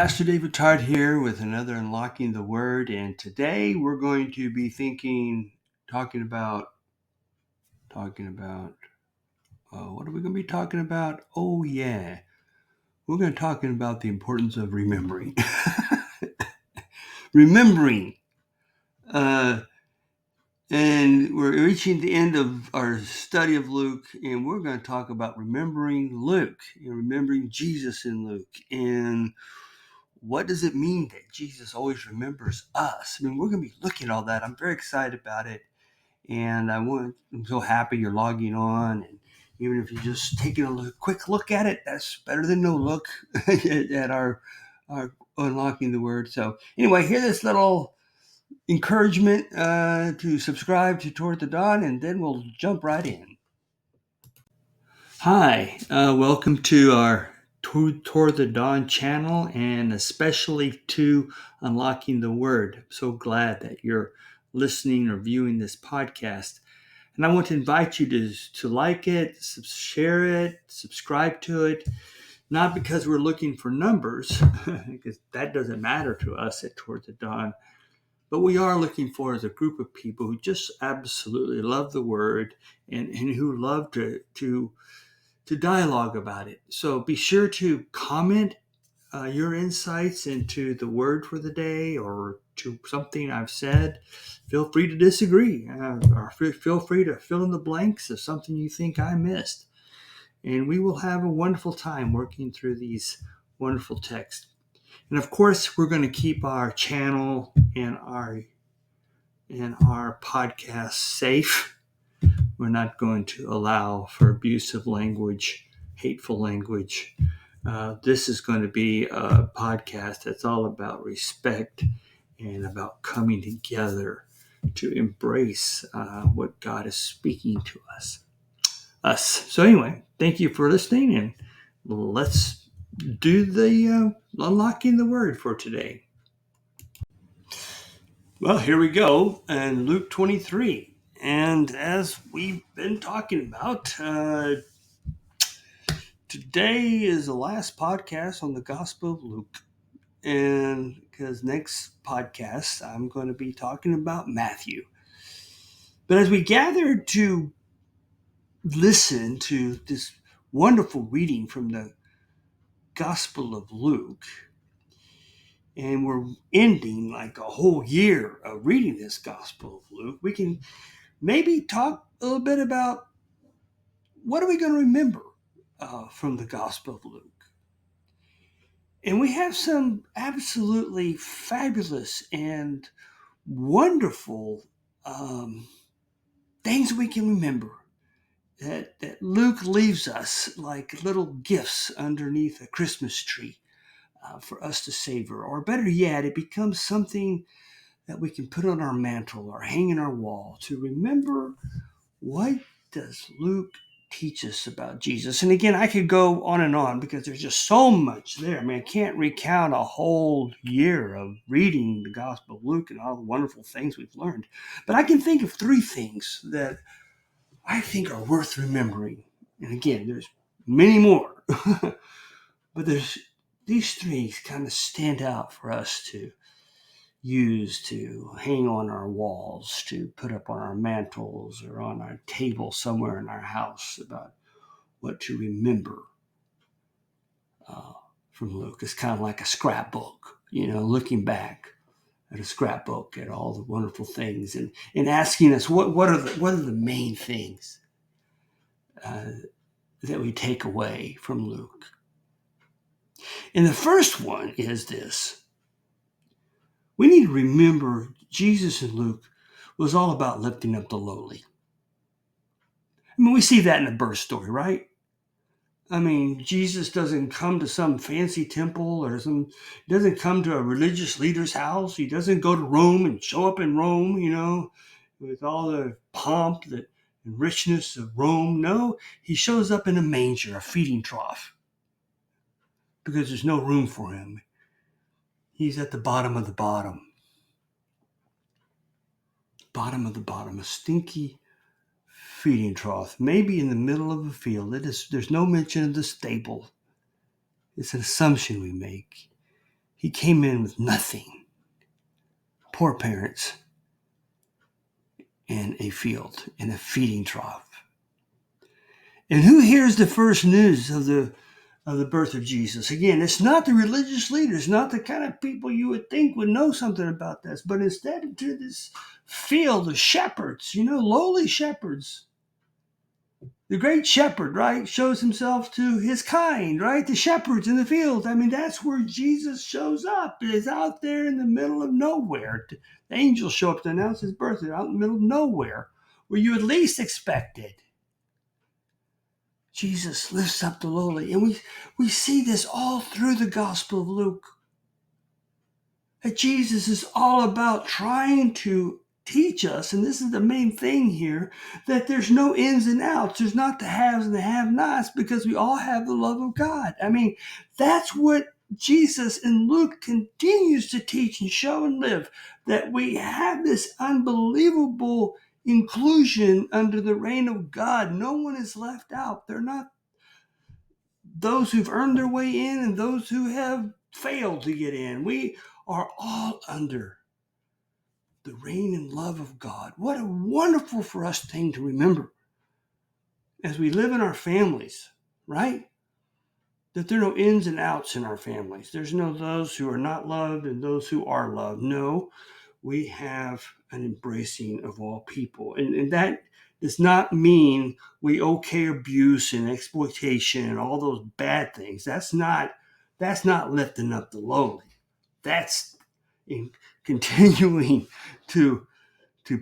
Pastor David Tart here with another Unlocking the Word, and today we're going to be talking about, what are we going to be talking about? Oh yeah, we're going to talking about the importance of remembering. remembering. And we're reaching the end of our study of Luke, and we're going to talk about remembering Luke and remembering Jesus in Luke. And what does it mean that Jesus always remembers us? I mean, we're going to be looking at all that. I'm very excited about it. And I'm so happy you're logging on. And even if you're just taking a quick look at it, that's better than no look at our Unlocking the Word. So anyway, here's this little encouragement to subscribe to Toward the Dawn, and then we'll jump right in. Hi, welcome to our Toward the Dawn channel, and especially to Unlocking the Word. I'm so glad that you're listening or viewing this podcast. And I want to invite you to like it, share it, subscribe to it, not because we're looking for numbers, because that doesn't matter to us at Toward the Dawn, but we are looking for as a group of people who just absolutely love the Word and who love to dialogue about it. So be sure to comment your insights into the word for the day or to something I've said. Feel free to disagree or feel free to fill in the blanks of something you think I missed. And we will have a wonderful time working through these wonderful texts. And of course, we're going to keep our channel and our podcast safe. We're not going to allow for abusive language, hateful language. This is going to be a podcast that's all about respect and about coming together to embrace what God is speaking to us. So anyway, thank you for listening, and let's do the Unlocking the Word for today. Well, here we go in Luke 23. And as we've been talking about, today is the last podcast on the Gospel of Luke. And because next podcast, I'm going to be talking about Matthew. But as we gather to listen to this wonderful reading from the Gospel of Luke, and we're ending like a whole year of reading this Gospel of Luke, we can maybe talk a little bit about what are we going to remember from the Gospel of Luke. And we have some absolutely fabulous and wonderful things we can remember that Luke leaves us like little gifts underneath a Christmas tree for us to savor. Or better yet, it becomes something that we can put on our mantle or hang in our wall to remember what does Luke teach us about Jesus. And again, I could go on and on because there's just so much there. I mean, I can't recount a whole year of reading the Gospel of Luke and all the wonderful things we've learned. But I can think of three things that I think are worth remembering. And again, there's many more. But there's these three kind of stand out for us to use to hang on our walls, to put up on our mantles or on our table somewhere in our house about what to remember from Luke. It's kind of like a scrapbook, looking back at a scrapbook at all the wonderful things and asking us what are the main things that we take away from Luke. And the first one is this. We need to remember Jesus in Luke was all about lifting up the lowly. I mean, we see that in the birth story, right? I mean, Jesus doesn't come to some fancy temple he doesn't come to a religious leader's house. He doesn't go to Rome and show up in Rome, with all the pomp and richness of Rome. No, he shows up in a manger, a feeding trough, because there's no room for him. He's at the bottom of the bottom. Bottom of the bottom, a stinky feeding trough, maybe in the middle of a field. There's no mention of the stable. It's an assumption we make. He came in with nothing. Poor parents in a field, in a feeding trough. And who hears the first news of the birth of Jesus? Again, it's not the religious leaders, not the kind of people you would think would know something about this, but instead to this field of shepherds, lowly shepherds. The great shepherd, right, shows himself to his kind, right? The shepherds in the field. I mean, that's where Jesus shows up. It's out there in the middle of nowhere. The angels show up to announce his birth. They're out in the middle of nowhere, where you at least expect it. Jesus lifts up the lowly. And we see this all through the Gospel of Luke. That Jesus is all about trying to teach us, and this is the main thing here, that there's no ins and outs. There's not the haves and the have-nots, because we all have the love of God. I mean, that's what Jesus in Luke continues to teach and show and live, that we have this unbelievable inclusion under the reign of God. No one is left out. They're not those who've earned their way in and those who have failed to get in. We are all under the reign and love of God. What a wonderful for us thing to remember as we live in our families, right? That there are no ins and outs in our families. There's no those who are not loved and those who are loved. No, we have an embracing of all people. And that does not mean we okay abuse and exploitation and all those bad things. That's not lifting up the lowly. That's in continuing to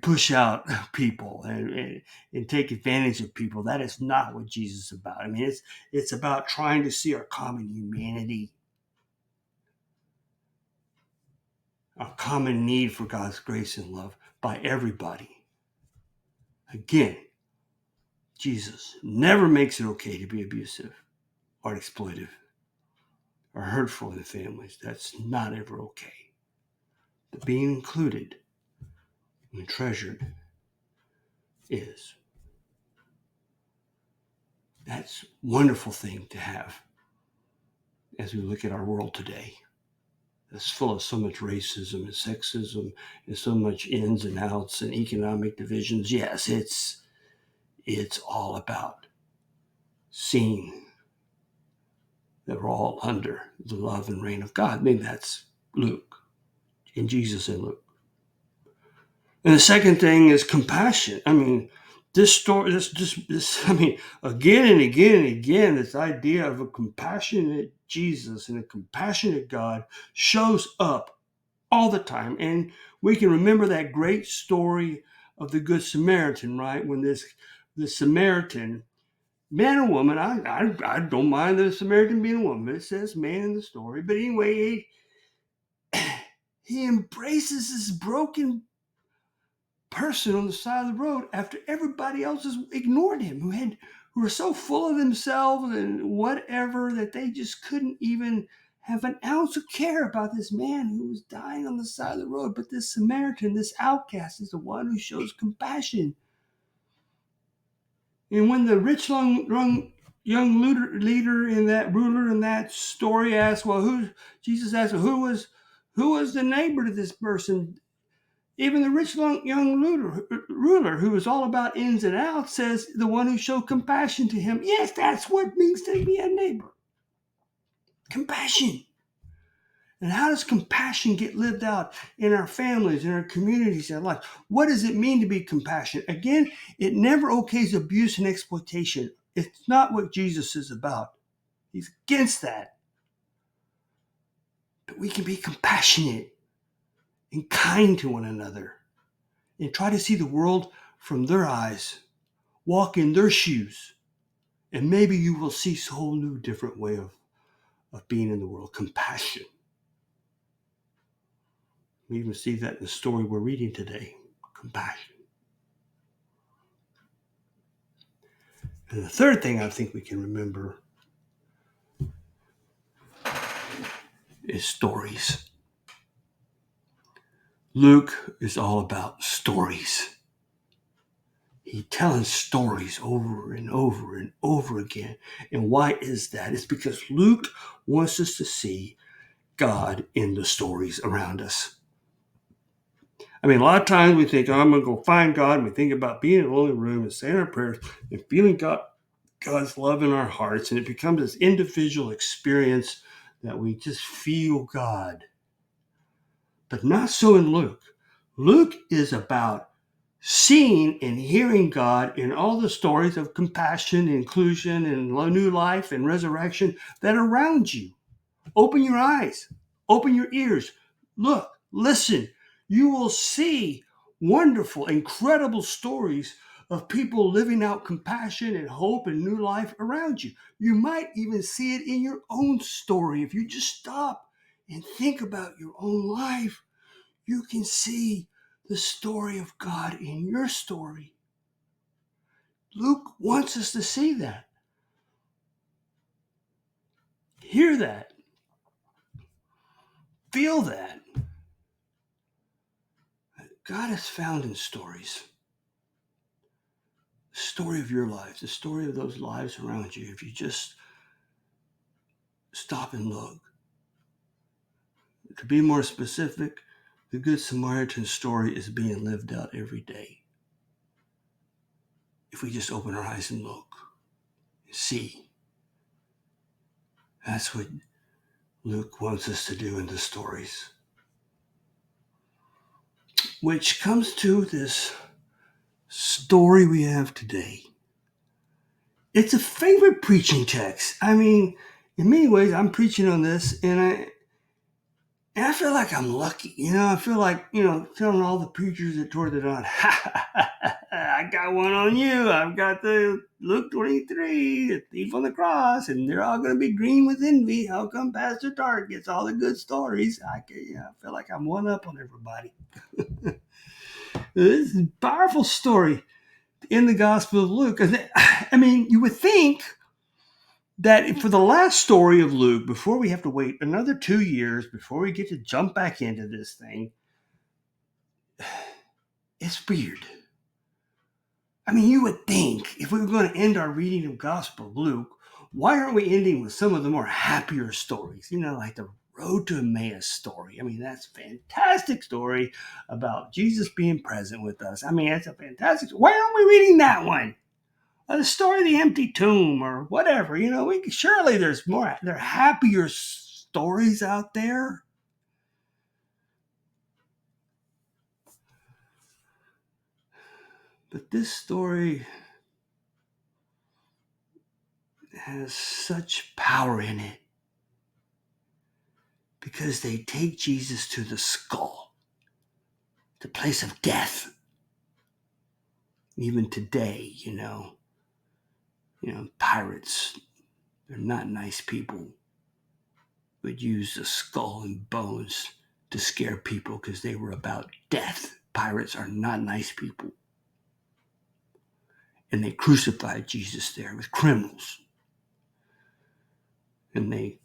push out people and take advantage of people. That is not what Jesus is about. I mean, it's about trying to see our common humanity, our common need for God's grace and love by everybody. Again, Jesus never makes it okay to be abusive or exploitive or hurtful in families. That's not ever okay. But being included and treasured is. That's a wonderful thing to have as we look at our world today. It's full of so much racism and sexism and so much ins and outs and economic divisions. Yes, it's all about seeing that we're all under the love and reign of God. Maybe that's Luke and Jesus in Luke. And the second thing is compassion. I mean, this story, again and again and again, this idea of a compassionate Jesus and a compassionate God shows up all the time. And we can remember that great story of the Good Samaritan, right? When the Samaritan, man or woman, I don't mind the Samaritan being a woman, but it says man in the story. But anyway, he embraces this broken person on the side of the road after everybody else has ignored him, who were so full of themselves and whatever that they just couldn't even have an ounce of care about this man who was dying on the side of the road. But this Samaritan, this outcast, is the one who shows compassion. And when the rich young leader in that ruler in that story asked, Jesus asked, who was the neighbor to this person? Even the rich young ruler, who was all about ins and outs, says the one who showed compassion to him. Yes, that's what it means to be a neighbor. Compassion. And how does compassion get lived out in our families, in our communities, in our life? What does it mean to be compassionate? Again, it never okays abuse and exploitation. It's not what Jesus is about. He's against that. But we can be compassionate and kind to one another and try to see the world from their eyes, walk in their shoes, and maybe you will see a whole new different way of being in the world. Compassion. We even see that in the story we're reading today. Compassion. And the third thing I think we can remember is stories. Luke is all about stories. He's telling stories over and over and over again. And why is that? It's because Luke wants us to see God in the stories around us. I mean, a lot of times we think, I'm going to go find God. And we think about being in a lonely room and saying our prayers and feeling God's love in our hearts. And it becomes this individual experience that we just feel God. But not so in Luke. Luke is about seeing and hearing God in all the stories of compassion, inclusion, and new life and resurrection that are around you. Open your eyes, open your ears, look, listen. You will see wonderful, incredible stories of people living out compassion and hope and new life around you. You might even see it in your own story. If you just stop and think about your own life, you can see the story of God in your story. Luke wants us to see that, hear that, feel that. God is found in stories. The story of your life, the story of those lives around you, if you just stop and look. To be more specific, the Good Samaritan story is being lived out every day. If we just open our eyes and look and see. That's what Luke wants us to do in the stories. Which comes to this story we have today. It's a favorite preaching text. I mean, in many ways, I'm preaching on this, and I feel like I'm lucky. I feel like, telling all the preachers that toward the dawn, I got one on you. I've got the Luke 23, the thief on the cross, and they're all going to be green with envy. How come Pastor Tart gets all the good stories? I feel like I'm one up on everybody. This is a powerful story in the Gospel of Luke. I mean, you would think that for the last story of Luke, before we have to wait another 2 years before we get to jump back into this thing, it's weird. I mean, you would think if we were going to end our reading of Gospel of Luke, why aren't we ending with some of the more happier stories? Like the Road to Emmaus story. I mean, that's a fantastic story about Jesus being present with us. I mean, it's a fantastic story. Why aren't we reading that one? Or the story of the empty tomb or whatever. Surely there are happier stories out there. But this story has such power in it because they take Jesus to the skull, the place of death. Even today, pirates, they're not nice people, but use the skull and bones to scare people because they were about death. Pirates are not nice people. And they crucified Jesus there with criminals. And they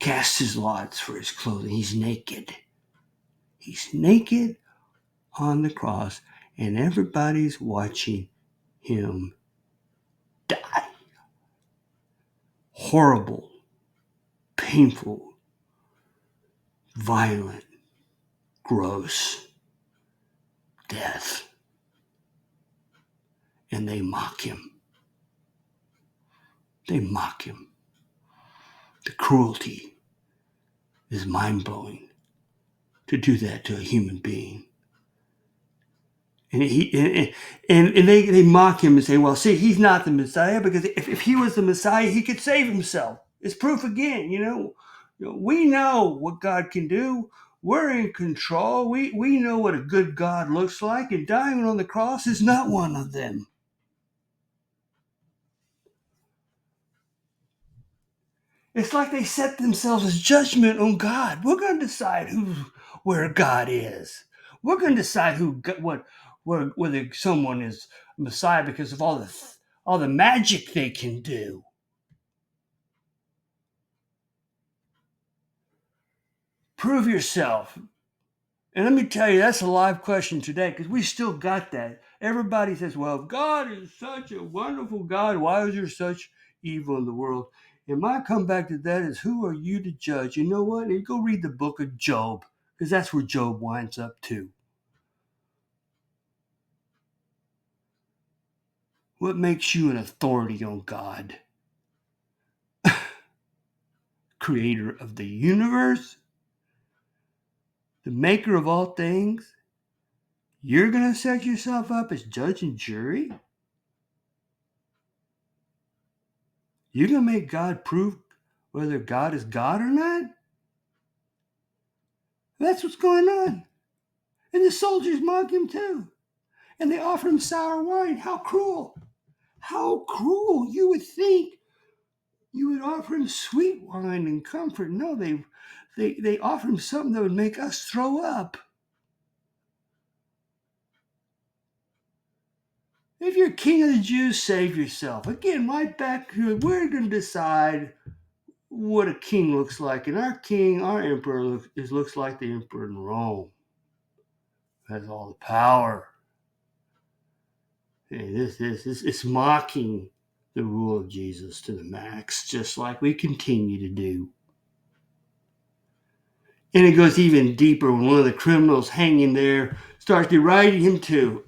cast his lots for his clothing. He's naked. He's naked on the cross, and everybody's watching him die. Horrible, painful, violent, gross death. And they mock him. They mock him. The cruelty is mind-blowing to do that to a human being. And they mock him and say, well, see, he's not the Messiah, because if he was the Messiah, he could save himself. It's proof again, we know what God can do. We're in control. We know what a good God looks like, and dying on the cross is not one of them. It's like they set themselves as judgment on God. We're going to decide where God is. We're going to decide whether someone is Messiah because of all the magic they can do. Prove yourself. And let me tell you, that's a live question today, because we still got that. Everybody says, well, if God is such a wonderful God, why is there such evil in the world? And my comeback to that is, who are you to judge? You know what? And go read the book of Job, because that's where Job winds up too. What makes you an authority on God? Creator of the universe, the maker of all things. You're going to set yourself up as judge and jury? You're going to make God prove whether God is God or not? That's what's going on. And the soldiers mock him too. And they offer him sour wine. How cruel. How cruel. You would think you would offer him sweet wine and comfort. No, they offer him something that would make us throw up. If you're king of the Jews, save yourself. Again, right back here, we're going to decide what a king looks like. And our king, our emperor, looks like the emperor in Rome. Has all the power. And it's mocking the rule of Jesus to the max, just like we continue to do. And it goes even deeper when one of the criminals hanging there starts deriding him too.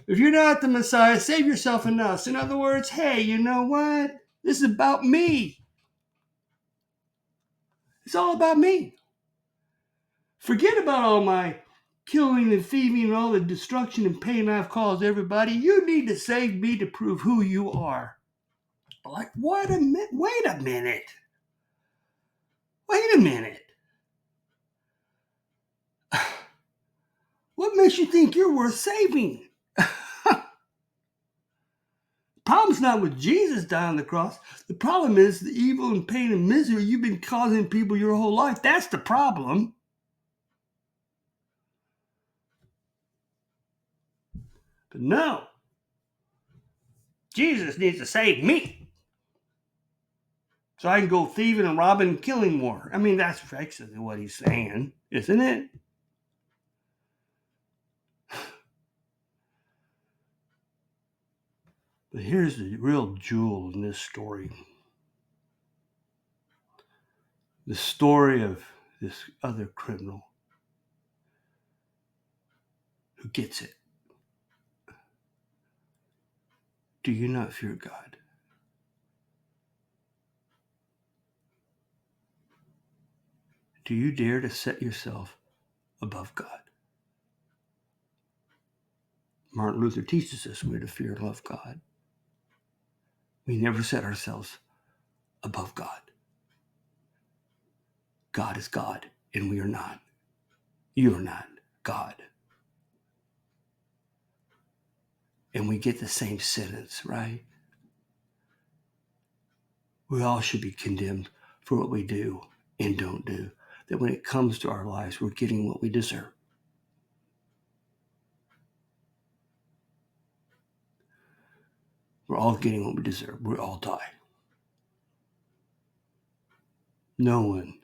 If you're not the Messiah, save yourself and us. In other words, hey, you know what? This is about me. It's all about me. Forget about all my killing and thieving and all the destruction and pain I've caused everybody. You need to save me to prove who you are. Like, wait a minute. Wait a minute. What makes you think you're worth saving? Problem's not with Jesus dying on the cross. The problem is the evil and pain and misery you've been causing people your whole life. That's the problem. But no. Jesus needs to save me, so I can go thieving and robbing and killing more. I mean, that's actually what he's saying, isn't it? But here's the real jewel in this story. The story of this other criminal who gets it. Do you not fear God? Do you dare to set yourself above God? Martin Luther teaches us we're to fear and love God. We never set ourselves above God. God is God, and we are not. You are not God. And we get the same sentence, right? We all should be condemned for what we do and don't do. That when it comes to our lives, we're getting what we deserve. We're all getting what we deserve. We all die. No one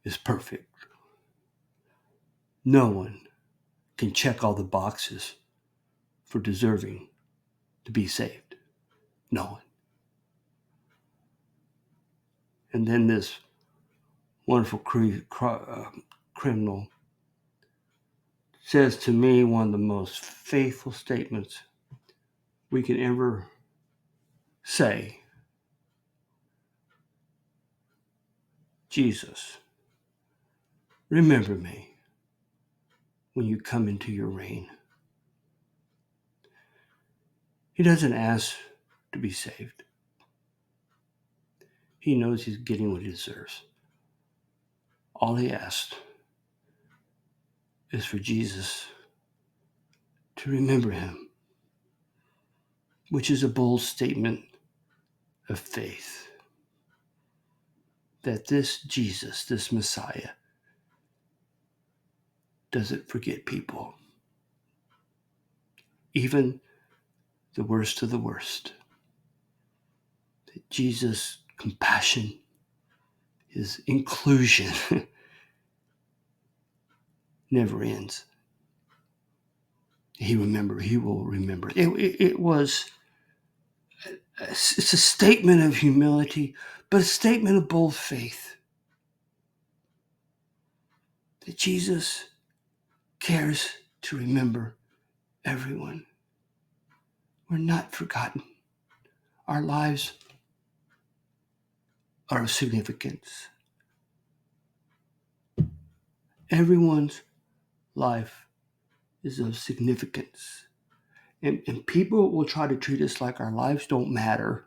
is perfect. No one can check all the boxes for deserving to be saved. No one. And then this wonderful criminal says to me one of the most faithful statements we can ever say. Jesus, remember me when you come into your reign. He doesn't ask to be saved. He knows he's getting what he deserves. All he asks is for Jesus to remember him, which is a bold statement of faith that this Jesus, this Messiah, doesn't forget people, even the worst of the worst. That Jesus' compassion, his inclusion never ends. He will remember. It was It's a statement of humility, but a statement of bold faith that Jesus cares to remember everyone. We're not forgotten. Our lives are of significance. Everyone's life is of significance. And people will try to treat us like our lives don't matter,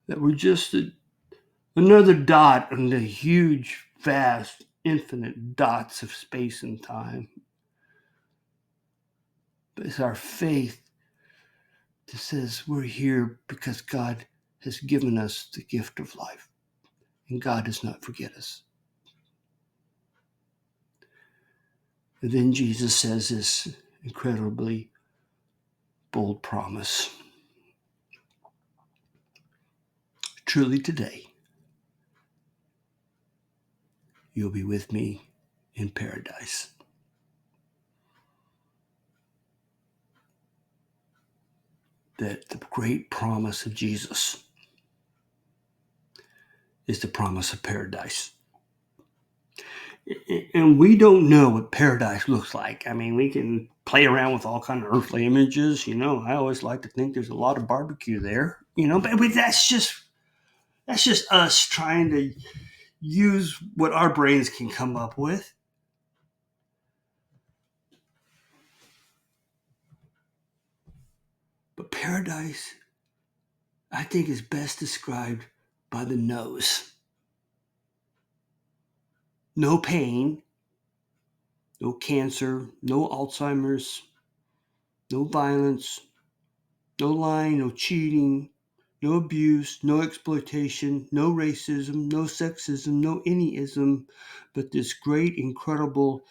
that we're just another dot on the huge, vast, infinite dots of space and time. But it's our faith that says we're here because God has given us the gift of life, and God does not forget us. And then Jesus says this incredibly bold promise. Truly today, you'll be with me in paradise. That the great promise of Jesus is the promise of paradise. And we don't know what paradise looks like. I mean, we can play around with all kinds of earthly images. I always like to think there's a lot of barbecue there. But that's just us trying to use what our brains can come up with. But paradise, I think, is best described by the nose. No pain, no cancer, no Alzheimer's, no violence, no lying, no cheating, no abuse, no exploitation, no racism, no sexism, no anyism, but this great, incredible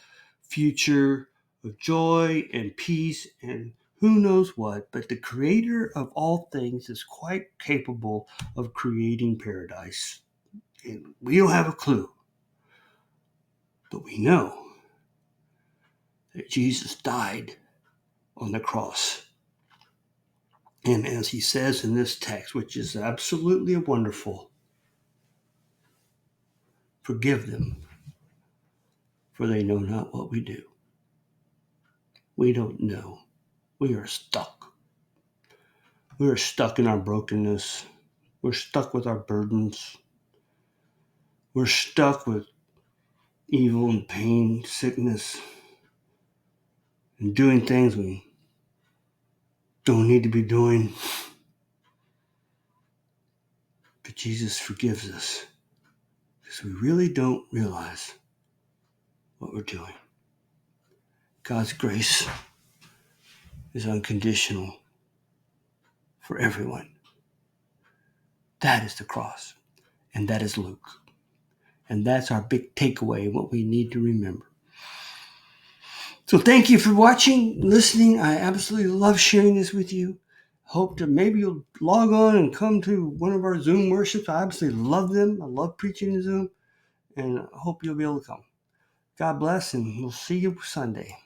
future of joy and peace and who knows what. But the creator of all things is quite capable of creating paradise. And we don't have a clue, but we know that Jesus died on the cross. And as he says in this text, which is absolutely wonderful, forgive them, for they know not what we do. We don't know. We are stuck. We are stuck in our brokenness. We're stuck with our burdens. We're stuck with evil and pain, sickness, and doing things we don't need to be doing. But Jesus forgives us because we really don't realize what we're doing. God's grace is unconditional for everyone. That is the cross, and that is Luke. And that's our big takeaway and what we need to remember. So thank you for watching, listening. I absolutely love sharing this with you. Hope that maybe you'll log on and come to one of our Zoom worships. I absolutely love them. I love preaching in Zoom, and I hope you'll be able to come. God bless, and we'll see you Sunday.